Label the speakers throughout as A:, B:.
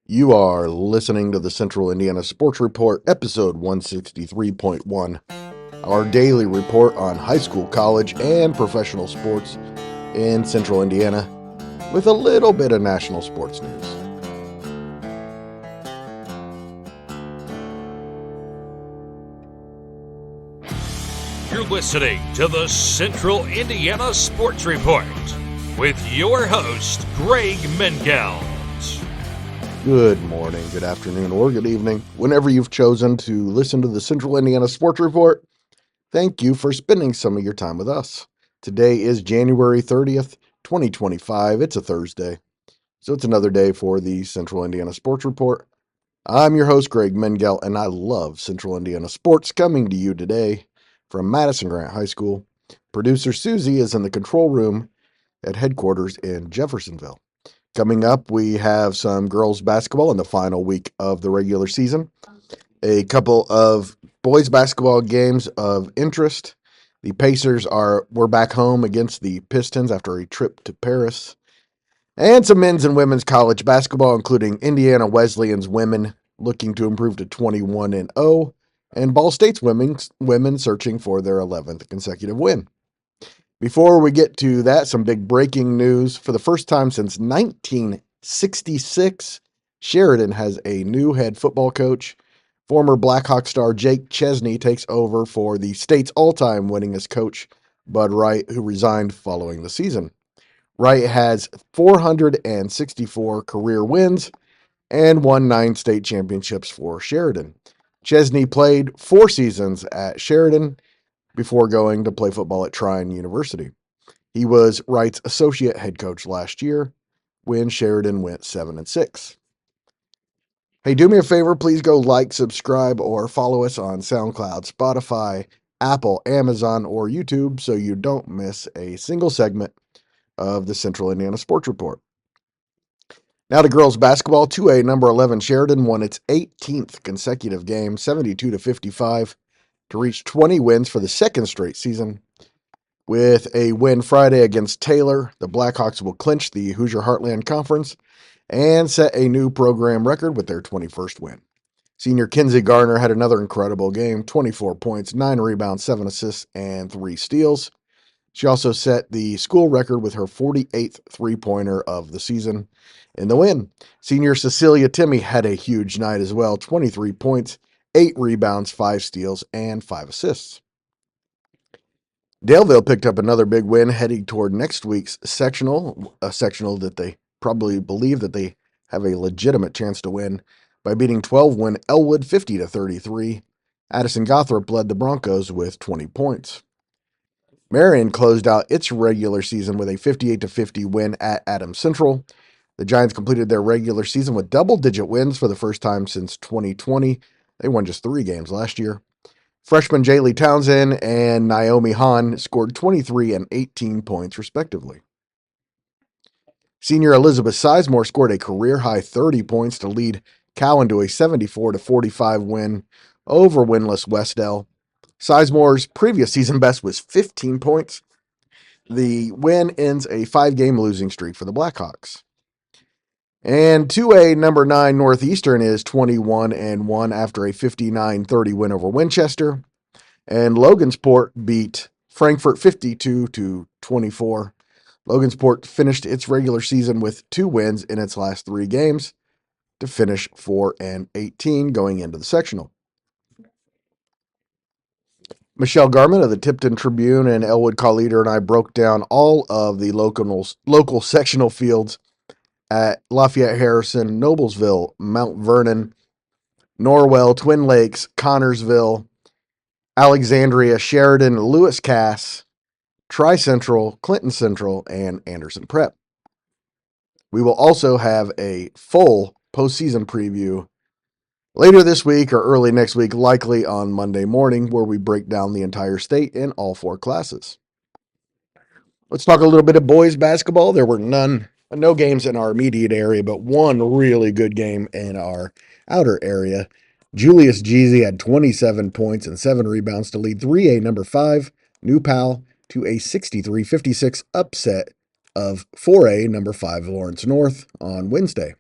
A: You are listening to the Central Indiana Sports Report, episode 163.1, our daily report on high school, college, and professional sports in Central Indiana, with a little bit of national sports news.
B: You're listening to the Central Indiana Sports Report with your host, Greg Mengelt.
A: Good morning, good afternoon, or good evening. Whenever you've chosen to listen to the Central Indiana Sports Report, thank you for spending some of your time with us. Today is January 30th, 2025. It's a Thursday, so it's another day for the Central Indiana Sports Report. I'm your host, Greg Mengelt, and I love Central Indiana sports, coming to you today from Madison Grant High School. Producer Susie is in the control room at headquarters in Jeffersonville. Coming up, we have some girls basketball in the final week of the regular season, a couple of boys basketball games of interest. The Pacers were back home against the Pistons after a trip to Paris, and some men's and women's college basketball, including Indiana Wesleyan's women looking to improve to 21-0, and Ball State's women searching for their 11th consecutive win. Before we get to that, some big breaking news. For the first time since 1966, Sheridan has a new head football coach. Former Blackhawk star Jake Chesney takes over for the state's all-time winningest coach, Bud Wright, who resigned following the season. Wright has 464 career wins and won 9 state championships for Sheridan. Chesney played 4 seasons at Sheridan before going to play football at Trine University. He was Wright's associate head coach last year when Sheridan went 7-6. Hey, do me a favor, please go like, subscribe, or follow us on SoundCloud, Spotify, Apple, Amazon, or YouTube so you don't miss a single segment of the Central Indiana Sports Report. Now to girls basketball. 2A number 11 Sheridan won its 18th consecutive game, 72-55, to reach 20 wins for the second straight season. With a win Friday against Taylor, the Blackhawks will clinch the Hoosier Heartland Conference and set a new program record with their 21st win. Senior Kinsey Garner had another incredible game, 24 points, 9 rebounds, 7 assists, and 3 steals. She also set the school record with her 48th three-pointer of the season in the win. Senior Cecilia Timmy had a huge night as well, 23 points, 8 rebounds, 5 steals, and 5 assists. Daleville picked up another big win heading toward next week's sectional, a sectional that they probably believe that they have a legitimate chance to win by beating 12-win Elwood 50-33. Addison Gothrop led the Broncos with 20 points. Marion closed out its regular season with a 58-50 win at Adams Central. The Giants completed their regular season with double-digit wins for the first time since 2020. They won just 3 games last year. Freshman Jaylee Townsend and Naomi Hahn scored 23 and 18 points, respectively. Senior Elizabeth Sizemore scored a career-high 30 points to lead Cowan to a 74-45 win over winless Westdale. Sizemore's previous season best was 15 points. The win ends a 5-game losing streak for the Blackhawks. And 2A number 9 Northeastern is 21-1 after a 59-30 win over Winchester. And Logansport beat Frankfort 52-24. Logansport finished its regular season with 2 wins in its last 3 games to finish 4-18 going into the sectional. Michelle Garment of the Tipton Tribune and Elwood Call Leader and I broke down all of the local sectional fields at Lafayette Harrison, Noblesville, Mount Vernon, Norwell, Twin Lakes, Connorsville, Alexandria, Sheridan, Lewis Cass, Tri-Central, Clinton Central, and Anderson Prep. We will also have a full postseason preview later this week or early next week, likely on Monday morning, where we break down the entire state in all 4 classes. Let's talk a little bit of boys basketball. There were no games in our immediate area, but one really good game in our outer area. Julius Jeezy had 27 points and 7 rebounds to lead 3A number 5 New Pal to a 63-56 upset of 4A number 5 Lawrence North on Wednesday.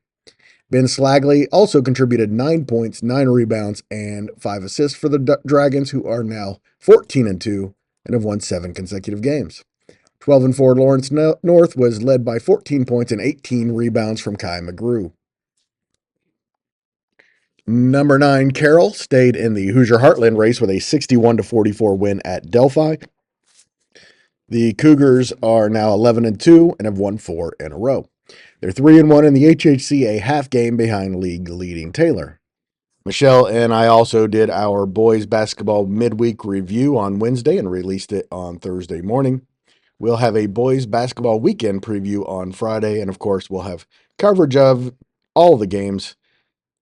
A: Ben Slagley also contributed 9 points, 9 rebounds, and 5 assists for the Dragons, who are now 14-2 and have won 7 consecutive games. 12-4 Lawrence North was led by 14 points and 18 rebounds from Kai McGrew. Number 9 Carroll stayed in the Hoosier Heartland race with a 61-44 win at Delphi. The Cougars are now 11-2 and have won 4 in a row. They're 3-1 in the HHC, a half game behind league leading Taylor. Michelle and I also did our boys basketball midweek review on Wednesday and released it on Thursday morning. We'll have a boys basketball weekend preview on Friday, and of course, we'll have coverage of all the games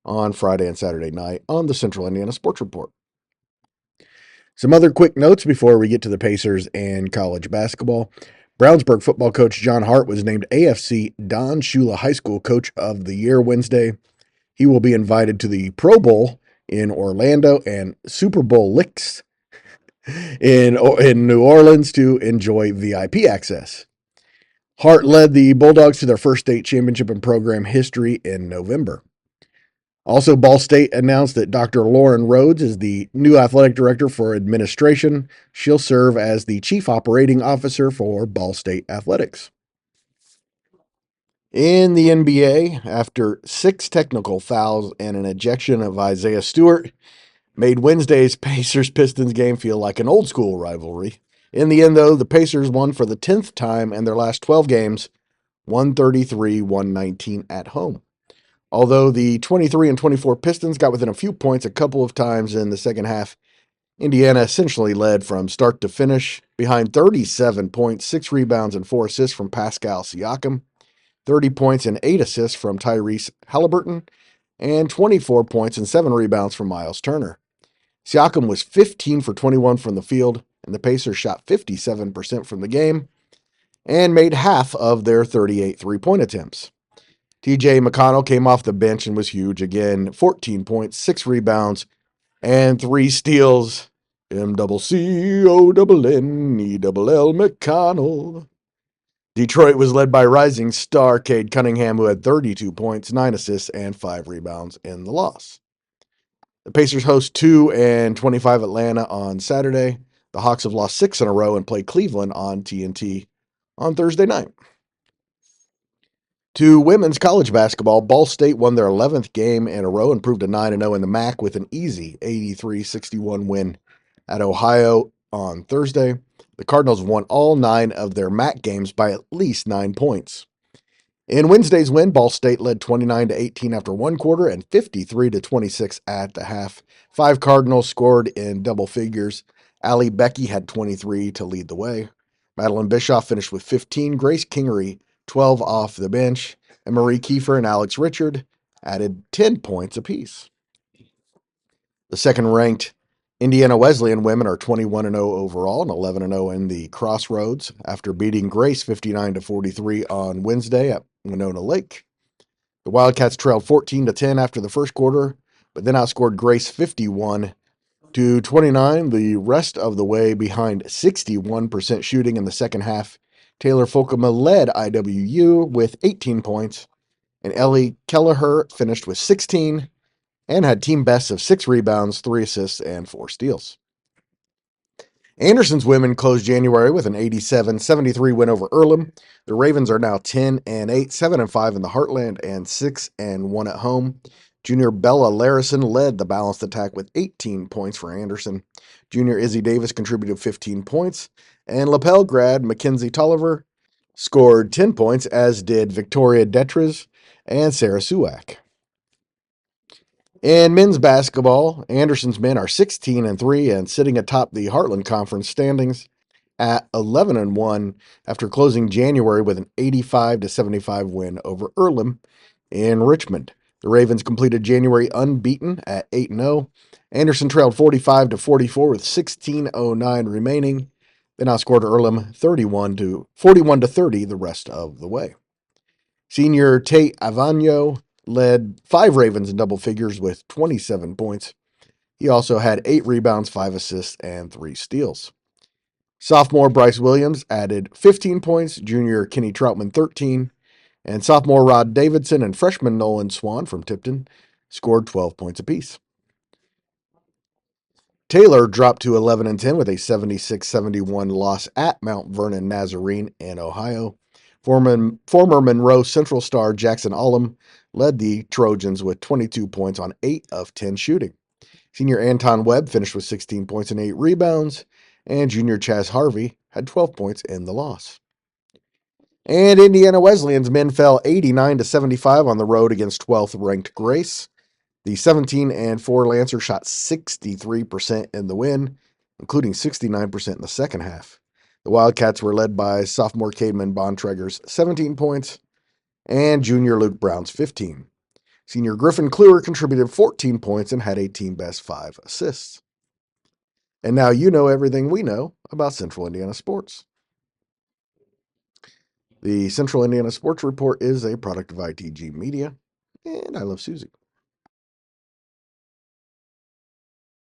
A: on Friday and Saturday night on the Central Indiana Sports Report. Some other quick notes before we get to the Pacers and college basketball. Brownsburg football coach John Hart was named AFC Don Shula High School Coach of the Year Wednesday. He will be invited to the Pro Bowl in Orlando and Super Bowl licks in New Orleans to enjoy VIP access. Hart led the Bulldogs to their first state championship in program history in November. Also, Ball State announced that Dr. Lauren Rhodes is the new athletic director for administration. She'll serve as the chief operating officer for Ball State Athletics. In the NBA, after 6 technical fouls and an ejection of Isaiah Stewart, made Wednesday's Pacers-Pistons game feel like an old-school rivalry. In the end, though, the Pacers won for the 10th time in their last 12 games, 133-119 at home. Although the 23-24 Pistons got within a few points a couple of times in the second half, Indiana essentially led from start to finish behind 37 points, 6 rebounds, and 4 assists from Pascal Siakam, 30 points and 8 assists from Tyrese Halliburton, and 24 points and 7 rebounds from Miles Turner. Siakam was 15 for 21 from the field, and the Pacers shot 57% from the game and made half of their 38 three-point attempts. TJ McConnell came off the bench and was huge again, 14 points, 6 rebounds, and 3 steals. MCCONNELL McConnell. Detroit was led by rising star Cade Cunningham, who had 32 points, 9 assists, and 5 rebounds in the loss. The Pacers host 2-25 Atlanta on Saturday. The Hawks have lost 6 in a row and play Cleveland on TNT on Thursday night. To women's college basketball, Ball State won their 11th game in a row and improved to 9-0 in the MAC with an easy 83-61 win at Ohio on Thursday. The Cardinals won all 9 of their MAC games by at least 9 points. In Wednesday's win, Ball State led 29-18 after one quarter and 53-26 at the half. 5 Cardinals scored in double figures. Allie Becky had 23 to lead the way. Madeline Bischoff finished with 15. Grace Kingery 12 off the bench, and Marie Kiefer and Alex Richard added 10 points apiece. The second-ranked Indiana Wesleyan women are 21-0 overall and 11-0 in the Crossroads after beating Grace 59-43 on Wednesday at Winona Lake. The Wildcats trailed 14-10 after the first quarter, but then outscored Grace 51-29 the rest of the way behind 61% shooting in the second half. Taylor Folkema led IWU with 18 points, and Ellie Kelleher finished with 16 and had team bests of 6 rebounds, 3 assists, and 4 steals. Anderson's women closed January with an 87-73 win over Earlham. The Ravens are now 10-8, 7-5 in the Heartland, and 6-1 at home. Junior Bella Larison led the balanced attack with 18 points for Anderson. Junior Izzy Davis contributed 15 points, and Lapel grad Mackenzie Tolliver scored 10 points, as did Victoria Detres and Sarah Suak. In men's basketball, Anderson's men are 16-3 and sitting atop the Heartland Conference standings at 11-1 after closing January with an 85-75 win over Earlham in Richmond. The Ravens completed January unbeaten at 8-0. Anderson trailed 45-44 with 16:09 remaining. Then outscored Earlham 41-30 the rest of the way. Senior Tate Avagno led 5 Ravens in double figures with 27 points. He also had 8 rebounds, 5 assists, and 3 steals. Sophomore Bryce Williams added 15 points, junior Kenny Troutman 13, And sophomore Rod Davidson and freshman Nolan Swan from Tipton scored 12 points apiece. Taylor dropped to 11-10 with a 76-71 loss at Mount Vernon Nazarene in Ohio. Former Monroe Central star Jackson Ullum led the Trojans with 22 points on 8 of 10 shooting. Senior Anton Webb finished with 16 points and 8 rebounds, and junior Chaz Harvey had 12 points in the loss. And Indiana Wesleyan's men fell 89-75 on the road against 12th ranked Grace. The 17-4 Lancers shot 63% in the win, including 69% in the second half. The Wildcats were led by sophomore Cademan Bontrager's 17 points and junior Luke Brown's 15. Senior Griffin Kluwer contributed 14 points and had a team best 5 assists. And now you know everything we know about Central Indiana sports. The Central Indiana Sports Report is a product of ITG Media, and I love Susie.